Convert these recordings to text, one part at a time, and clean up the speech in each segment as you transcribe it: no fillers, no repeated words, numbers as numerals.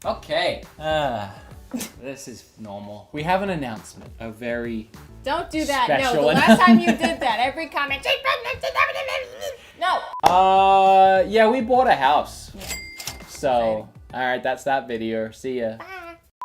Okay. This is normal. We have an announcement. A very Don't do that. No, special the last time you did that, every comment. No. Yeah, we bought a house. Yeah. So, alright, that's that video. See ya.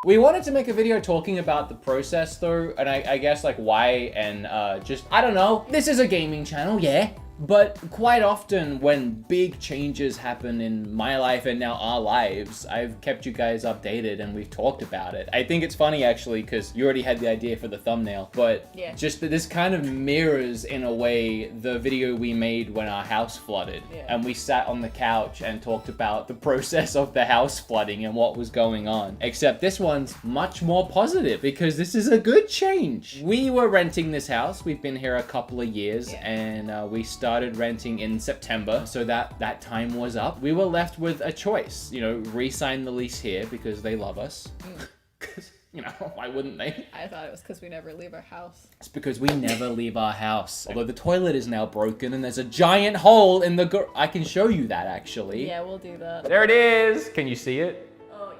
We wanted to make a video talking about the process though, and I guess like why and just, I don't know. This is a gaming channel, yeah. But quite often when big changes happen in my life and now our lives, I've kept you guys updated and we've talked about it. I think it's funny actually because you already had the idea for the thumbnail, but Yeah. just that this kind of mirrors in a way the video we made when our house flooded. Yeah. And we sat on the couch and talked about the process of the house flooding and what was going on. Except this one's much more positive because this is a good change. We were renting this house. We've been here a couple of years and we started renting in September, so that time was up. We were left with a choice, you know, re-sign the lease here because they love us. Because, you know, why wouldn't they? I thought it was because we never leave our house. It's because we never leave our house. Although the toilet is now broken and there's a giant hole in the I can show you that actually. Yeah, we'll do that. There it is. Can you see it? Oh,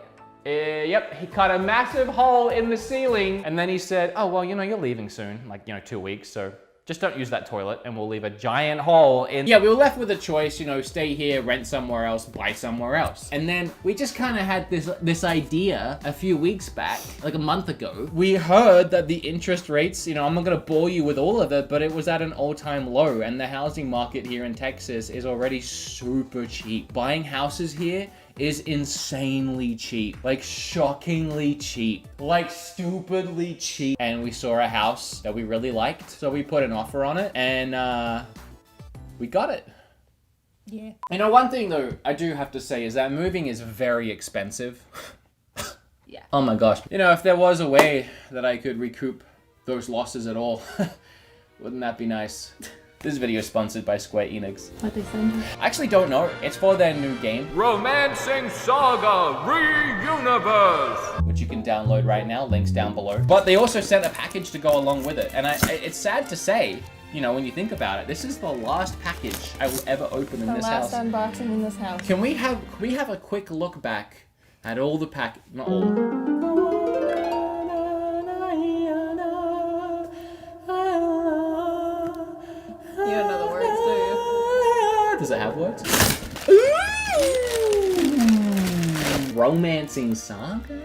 yeah. Yep, he cut a massive hole in the ceiling and then he said, oh, well, you know, you're leaving soon, like, you know, 2 weeks, so just don't use that toilet and we'll leave a giant hole in. Yeah, we were left with a choice, you know, stay here, rent somewhere else, buy somewhere else. And then we just kind of had this idea a few weeks back, like a month ago. We heard that the interest rates, you know, I'm not gonna bore you with all of it, but it was at an all-time low and the housing market here in Texas is already super cheap. Buying houses here is insanely cheap, like shockingly cheap, like stupidly cheap. And we saw a house that we really liked, so we put an offer on it and we got it. Yeah. You know, one thing though I do have to say is that moving is very expensive. Yeah. Oh my gosh. You know, if there was a way that I could recoup those losses at all, wouldn't that be nice? This video is sponsored by Square Enix. What they send you? I actually don't know. It's for their new game, Romancing Saga Re-Universe, which you can download right now. Links down below. But they also sent a package to go along with it. And it's sad to say, you know, when you think about it, this is the last package I will ever open in The this last house. unboxing in this house. Can we have a quick look back at all the not all. You don't know the words, do you? Does it have words? Romancing Saga?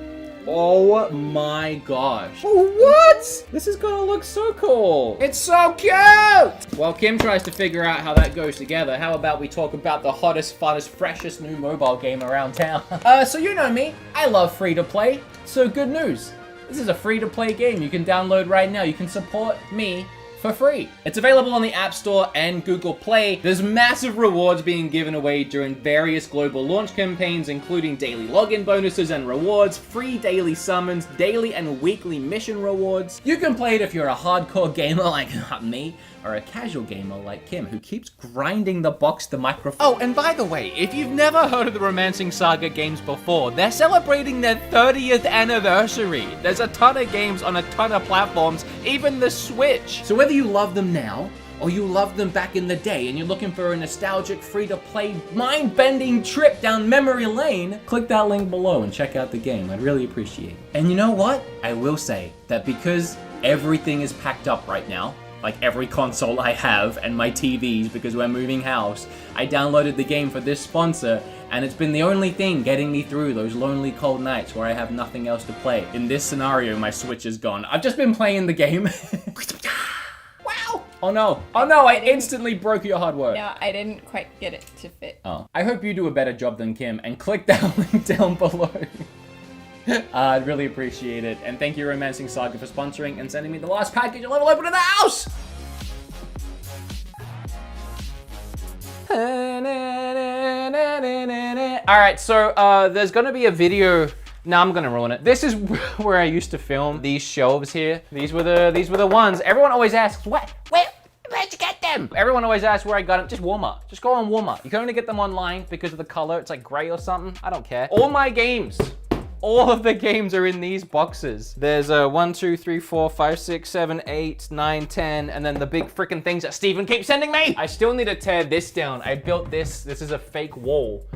Oh my gosh. What? This is gonna look so cool. It's so cute! While Kim tries to figure out how that goes together, how about we talk about the hottest, funnest, freshest new mobile game around town? So you know me, I love free-to-play. So good news. This is a free-to-play game you can download right now. You can support me for free. It's available on the App Store and Google Play. There's massive rewards being given away during various global launch campaigns, including daily login bonuses and rewards, free daily summons, daily and weekly mission rewards. You can play it if you're a hardcore gamer like me, or a casual gamer like Kim, who keeps grinding the box to microphone. Oh, and by the way, if you've never heard of the Romancing Saga games before, they're celebrating their 30th anniversary. There's a ton of games on a ton of platforms, even the Switch. So whether you love them now, or you loved them back in the day and you're looking for a nostalgic, free-to-play, mind-bending trip down memory lane, click that link below and check out the game. I'd really appreciate it. And you know what? I will say that because everything is packed up right now, like every console I have and my TVs because we're moving house, I downloaded the game for this sponsor and it's been the only thing getting me through those lonely cold nights where I have nothing else to play. In this scenario, my Switch is gone. I've just been playing the game. Wow! Oh no, I instantly broke your hard work. No, I didn't quite get it to fit. Oh. I hope you do a better job than Kim and click that link down below. I'd really appreciate it. And thank you, Romancing Saga, for sponsoring and sending me the last package I'll ever open in the house! Alright, so there's gonna be a video. Nah, I'm gonna ruin it. This is where I used to film these shelves here. These were the ones. Everyone always asks, where'd you get them? Everyone always asks where I got them. Just Walmart. Just go on Walmart. You can only get them online because of the color. It's like gray or something. I don't care. All my games. All of the games are in these boxes. There's 1, 2, 3, 4, 5, 6, 7, 8, 9, 10, and then the big freaking things that Steven keeps sending me. I still need to tear this down. I built this. This is a fake wall.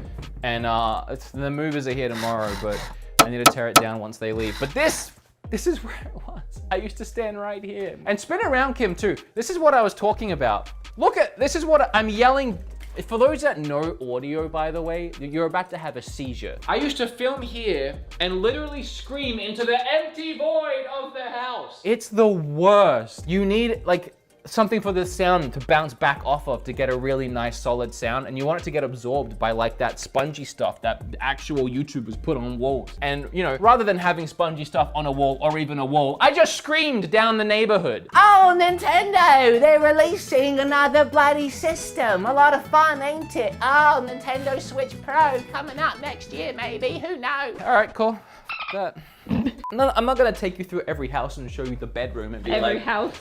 And the movers are here tomorrow, but I need to tear it down once they leave. But this is where it was. I used to stand right here. And spin around, Kim, too. This is what I was talking about. Look at, this is what I'm yelling. For those that know audio, by the way, you're about to have a seizure. I used to film here and literally scream into the empty void of the house. It's the worst. You need like something for the sound to bounce back off of to get a really nice solid sound, and you want it to get absorbed by like that spongy stuff that actual YouTubers put on walls. And you know, rather than having spongy stuff on a wall or even a wall, I just screamed down the neighborhood. Oh, Nintendo, they're releasing another bloody system. A lot of fun, ain't it? Oh, Nintendo Switch Pro coming out next year, maybe. Who knows? All right, cool. That. No, I'm not gonna take you through every house and show you the bedroom and be Every like, house.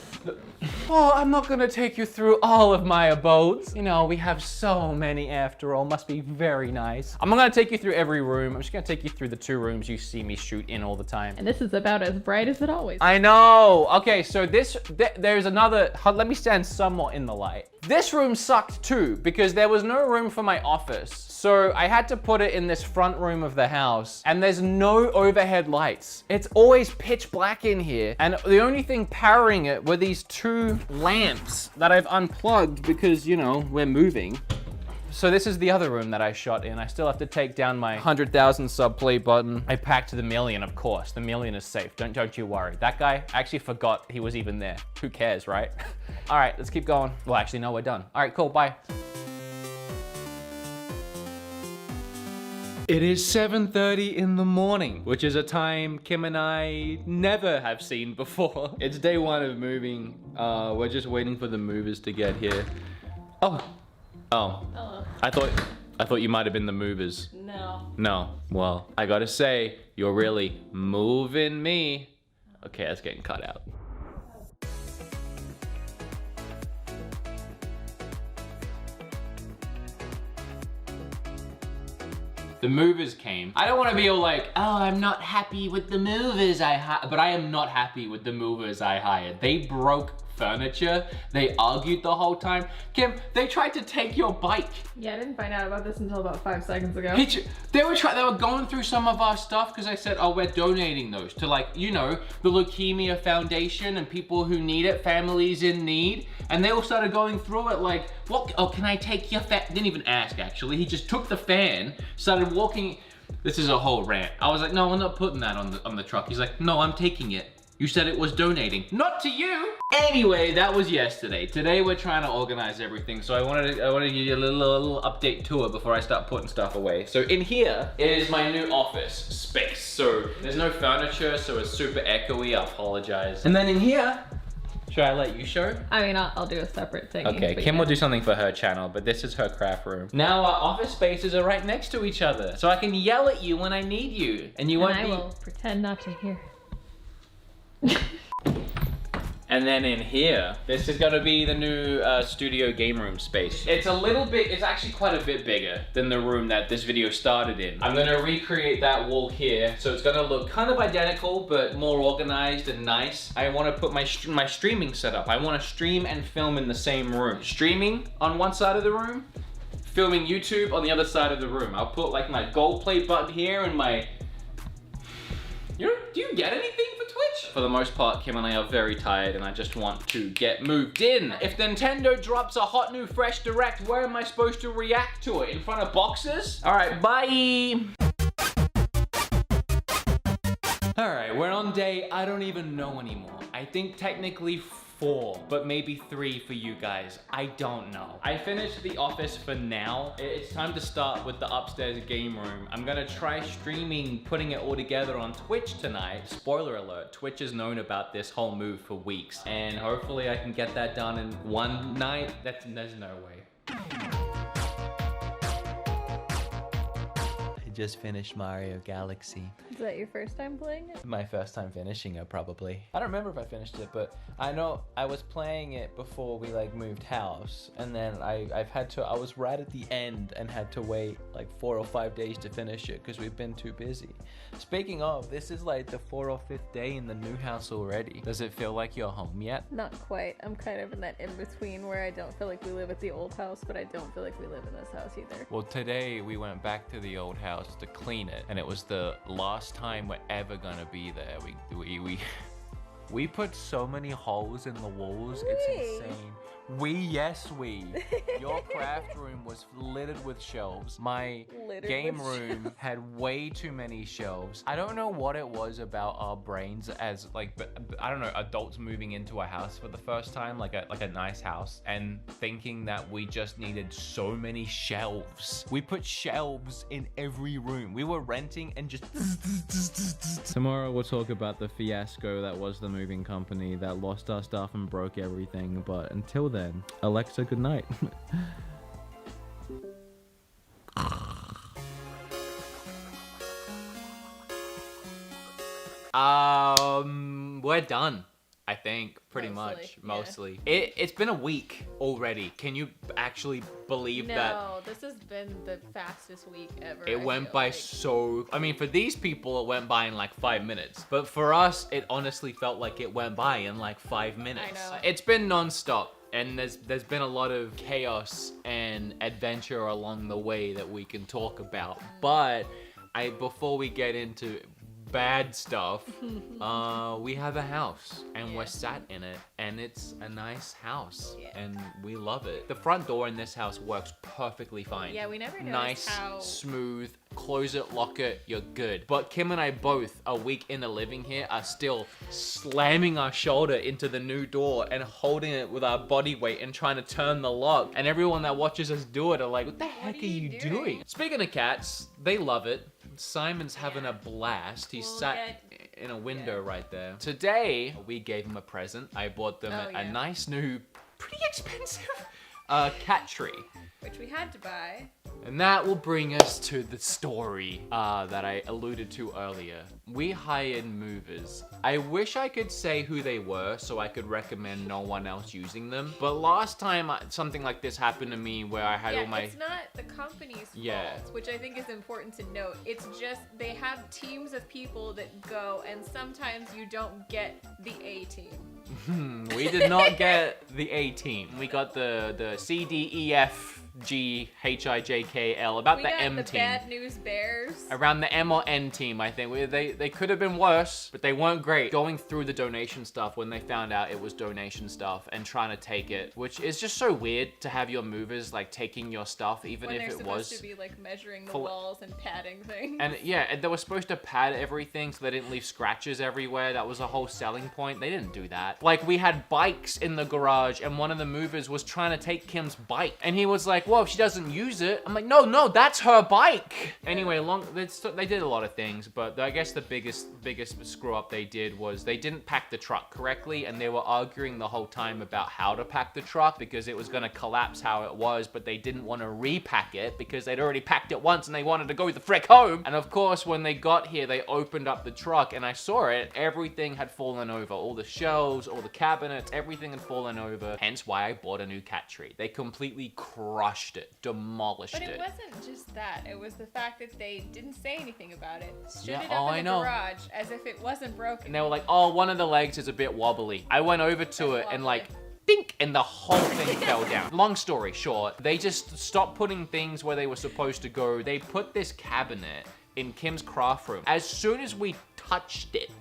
oh, I'm not gonna take you through all of my abodes. You know, we have so many after all, must be very nice. I'm not gonna take you through every room. I'm just gonna take you through the 2 rooms you see me shoot in all the time. And this is about as bright as it always. I know. Okay, so there's another, let me stand somewhat in the light. This room sucked too, because there was no room for my office. So I had to put it in this front room of the house, and there's no overhead lights. It's always pitch black in here, and the only thing powering it were these 2 lamps that I've unplugged because, you know, we're moving. So this is the other room that I shot in. I still have to take down my 100,000 sub play button. I packed the million, of course. The million is safe. Don't you worry. That guy, I actually forgot he was even there. Who cares, right? All right, let's keep going. Well, actually, no, we're done. All right, cool, bye. It is 7:30 in the morning, which is a time Kim and I never have seen before. It's day 1 of moving. We're just waiting for the movers to get here. Oh. Hello. I thought you might have been the movers. No. No. Well, I gotta say, you're really moving me. Okay, that's getting cut out. The movers came. I don't want to be all like, oh, I'm not happy with the movers I hired, but I am not happy with the movers I hired. They broke furniture. They argued the whole time. Kim, they tried to take your bike. Yeah, I didn't find out about this until about 5 seconds ago. They were going through some of our stuff because I said, oh, we're donating those to, like, you know, the Leukemia Foundation and people who need it, families in need. And they all started going through it like, what? Oh, can I take your fan? Didn't even ask, actually. He just took the fan, started walking. This is a whole rant. I was like, no, I'm not putting that on the truck. He's like, no, I'm taking it. You said it was donating. Not to you! Anyway, that was yesterday. Today we're trying to organize everything, so I wanted to give you a little update to it before I start putting stuff away. So in here is my new office space. So there's no furniture, so it's super echoey, I apologize. And then in here, should I let you show? I mean, I'll do a separate thing. Okay, Kim will do something for her channel, but this is her craft room. Now our office spaces are right next to each other, so I can yell at you when I need you, and you won't be. I will pretend not to hear. And then in here, this is gonna be the new studio game room space. It's actually quite a bit bigger than the room that this video started in. I'm gonna recreate that wall here, so it's gonna look kind of identical, but more organized and nice. I wanna put my streaming setup. I wanna stream and film in the same room. Streaming on one side of the room, filming YouTube on the other side of the room. I'll put like my gold play button here and my... Do you get anything for Twitch? For the most part, Kim and I are very tired and I just want to get moved in. If Nintendo drops a hot new fresh direct, where am I supposed to react to it? In front of boxes? All right, bye. All right, we're on day, I don't even know anymore. I think technically 4, but maybe 3 for you guys. I don't know. I finished the office for now. It's time to start with the upstairs game room. I'm gonna try streaming, putting it all together on Twitch tonight. Spoiler alert, Twitch has known about this whole move for weeks, and hopefully I can get that done in one night. There's no way. Just finished Mario Galaxy. Is that your first time playing it? My first time finishing it, probably. I don't remember if I finished it, but I know I was playing it before we like moved house, and then I was right at the end and had to wait like 4 or 5 days to finish it because we've been too busy. Speaking of, this is like the 4th or 5th day in the new house already. Does it feel like you're home yet? Not quite. I'm kind of in that in-between where I don't feel like we live at the old house, but I don't feel like we live in this house either. Well, today we went back to the old house house to clean it, and it was the last time we're ever gonna be there. We put so many holes in the walls, it's insane. Yes, we. Your craft room was littered with shelves. My game room had way too many shelves. I don't know what it was about our brains as I don't know, adults moving into a house for the first time, like a nice house, and thinking that we just needed so many shelves. We put shelves in every room. We were renting and just... Tomorrow we'll talk about the fiasco that was the moving company that lost our stuff and broke everything, but until then, Alexa, good night. We're done. I think pretty mostly. It's been a week already. Can you actually believe that? No, this has been the fastest week ever. It went by so... I mean, for these people, it went by in like 5 minutes. But for us, it honestly felt like it went by in like 5 minutes. I know. It's been non-stop. And there's been a lot of chaos and adventure along the way that we can talk about. But before we get into bad stuff, we have a house and we're sat in it, and it's a nice house and we love it. The front door in this house works perfectly fine. Yeah, we never noticed nice, how smooth, close it, lock it, you're good. But Kim and I both, a week into living here, are still slamming our shoulder into the new door and holding it with our body weight and trying to turn the lock. And everyone that watches us do it are like, what the heck are you doing? Speaking of cats, they love it. Simon's having a blast. He's sat in a window right there. Today, we gave him a present. I bought them a nice new, pretty expensive cat tree. which we had to buy. And that will bring us to the story that I alluded to earlier. We hired movers. I wish I could say who they were so I could recommend no one else using them. But last time something like this happened to me where I had all my... it's not the company's fault, which I think is important to note. It's just they have teams of people that go, and sometimes you don't get the A team. We did not get the A team. We got the C, D, E, F, G, H, I, J, K, L, about the M team. We got the Bad News Bears. Around the M or N team, I think. They could have been worse, but they weren't great. Going through the donation stuff when they found out it was donation stuff and trying to take it, which is just so weird to have your movers like taking your stuff, even when if it was... they're supposed to be like measuring the walls and padding things. And yeah, and they were supposed to pad everything so they didn't leave scratches everywhere. That was a whole selling point. They didn't do that. Like, we had bikes in the garage and one of the movers was trying to take Kim's bike. And he was like, well, if she doesn't use it. I'm like, no, that's her bike. Anyway, they did a lot of things, but I guess the biggest screw up they did was they didn't pack the truck correctly, and they were arguing the whole time about how to pack the truck because it was gonna collapse how it was, but they didn't want to repack it because they'd already packed it once and they wanted to go the frick home. And of course, when they got here, they opened up the truck and I saw it. Everything had fallen over. All the shelves, all the cabinets, everything had fallen over. Hence why I bought a new cat tree. They completely crushed it, demolished it. But it wasn't just that. It was the fact that they didn't say anything about it. Stood Yeah, it up in the know. garage as if it wasn't broken. And they were like, oh, one of the legs is a bit wobbly. I went over to it and like, dink, and the whole thing fell down. Long story short, they just stopped putting things where they were supposed to go. They put this cabinet in Kim's craft room. As soon as we touched it,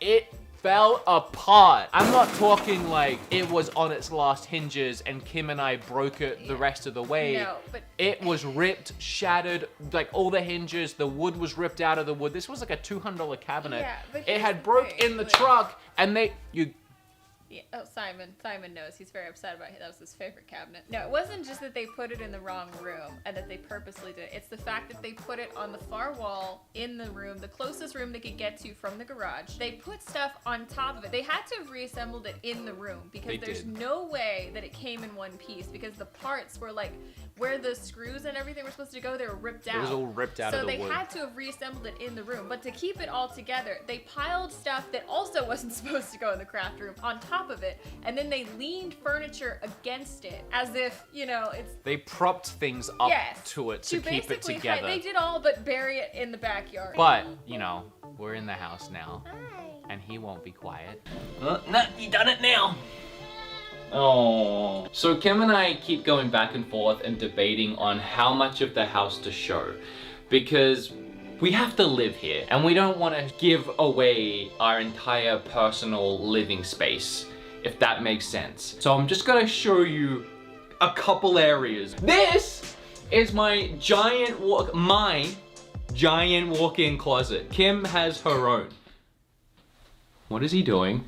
it fell apart. I'm not talking like it was on its last hinges and Kim and I broke it the rest of the way. No, but it was ripped, shattered, like all the hinges, the wood was ripped out of the wood. This was like a $200 cabinet. Yeah, but it had here's the broke thing, in the like- truck and Yeah. Oh, Simon knows. He's very upset about it. That was his favorite cabinet. No, it wasn't just that they put it in the wrong room and that they purposely did it. It's the fact that they put it on the far wall in the room, the closest room they could get to from the garage. They put stuff on top of it. They had to have reassembled it in the room because there's no way that it came in one piece because the parts were like where the screws and everything were supposed to go, they were ripped out. It was all ripped out of the wood. So they had to have reassembled it in the room. But to keep it all together, they piled stuff that also wasn't supposed to go in the craft room on top of it, and then they leaned furniture against it as if, you know, it's... They propped things up to it to keep it basically together. They did all but bury it in the backyard. But, you know, we're in the house now. Hi. And he won't be quiet. No, you done it now. Oh. So Kim and I keep going back and forth and debating on how much of the house to show. Because we have to live here, and we don't want to give away our entire personal living space, if that makes sense. So I'm just gonna show you a couple areas. This is my giant walk-in closet. Kim has her own. What is he doing?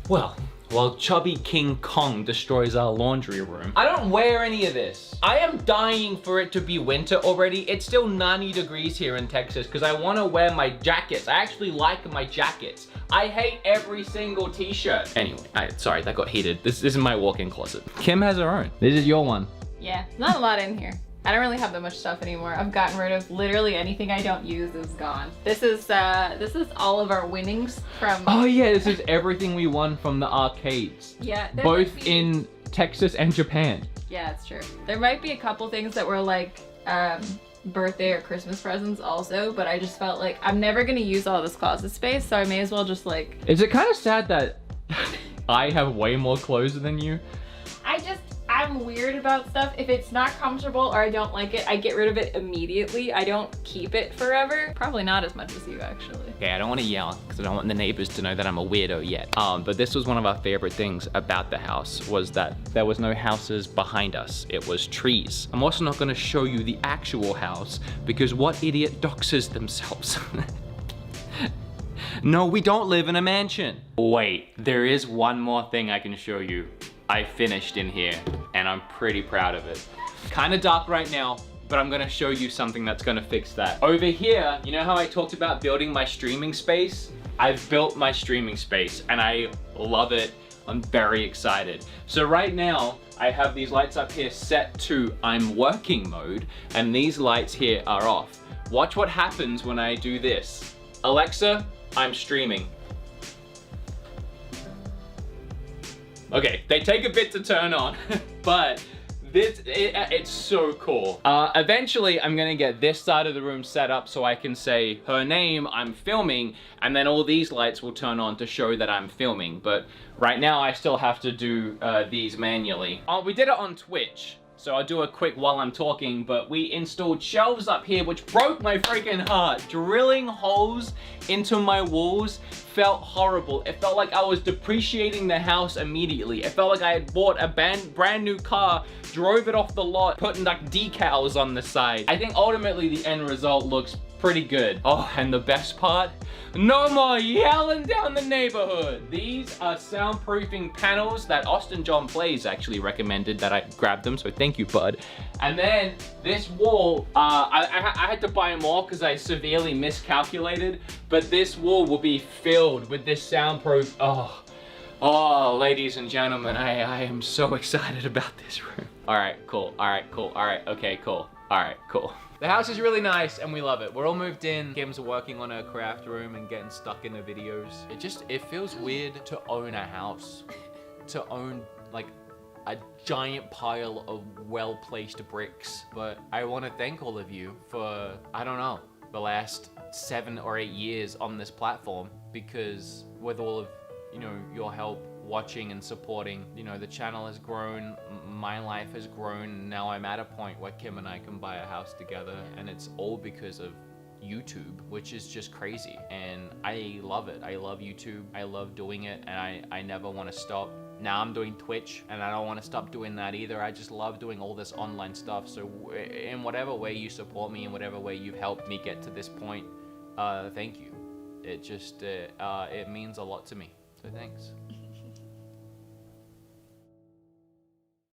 Well, while chubby King Kong destroys our laundry room, I don't wear any of this. I am dying for it to be winter already. It's still 90 degrees here in Texas because I want to wear my jackets. I actually like my jackets. I hate every single t-shirt. Anyway, sorry, that got heated. This is my walk-in closet. Kim has her own. This is your one. Yeah, not a lot in here. I don't really have that much stuff anymore. I've gotten rid of literally anything I don't use is gone. This is all of our winnings from. Oh yeah, this is everything we won from the arcades. Yeah, there both might be- in Texas and Japan. Yeah, it's true. There might be a couple things that were like birthday or Christmas presents also, but I just felt like I'm never gonna use all this closet space, so I may as well just like. Is it kind of sad that I have way more clothes than you? I'm weird about stuff. If it's not comfortable or I don't like it, I get rid of it immediately. I don't keep it forever. Probably not as much as you, actually. Okay, I don't want to yell because I don't want the neighbors to know that I'm a weirdo yet. But this was one of our favorite things about the house, was that there was no houses behind us. It was trees. I'm also not going to show you the actual house because what idiot doxes themselves? No, we don't live in a mansion. Wait, there is one more thing I can show you. I finished in here and I'm pretty proud of it. Kind of dark right now, but I'm gonna show you something that's gonna fix that. Over here, you know how I talked about building my streaming space? I've built my streaming space and I love it. I'm very excited. So right now, I have these lights up here set to I'm working mode, and these lights here are off. Watch what happens when I do this. Alexa, I'm streaming. Okay, they take a bit to turn on, but it's so cool. Eventually, I'm gonna get this side of the room set up so I can say her name, I'm filming, and then all these lights will turn on to show that I'm filming. But right now, I still have to do these manually. We did it on Twitch, so I'll do a quick while I'm talking, but we installed shelves up here, which broke my freaking heart. Drilling holes into my walls felt horrible. It felt like I was depreciating the house immediately. It felt like I had bought a brand new car, drove it off the lot, putting like decals on the side. I think ultimately the end result looks pretty good. Oh, and the best part? No more yelling down the neighborhood. These are soundproofing panels that Austin John Plays actually recommended that I grab them, so thank you, bud. And then this wall, I had to buy more because I severely miscalculated, but this wall will be filled with this soundproof. Oh, ladies and gentlemen, I am so excited about this room. All right, cool. All right, cool. All right, okay, cool. All right, cool. The house is really nice and we love it. We're all moved in. Kim's working on her craft room and getting stuck in the videos. It feels weird to own a house. To own like a giant pile of well-placed bricks. But I want to thank all of you for, I don't know, the last 7 or 8 years on this platform, because with all of, you know, your help watching and supporting, you know, the channel has grown, my life has grown, and now I'm at a point where Kim and I can buy a house together, and it's all because of YouTube, which is just crazy. And I love it. I love YouTube. I love doing it, and I never want to stop. Now I'm doing Twitch, and I don't want to stop doing that either. I just love doing all this online stuff. So in whatever way you support me, in whatever way you've helped me get to this point, thank you. It just, it means a lot to me. So thanks.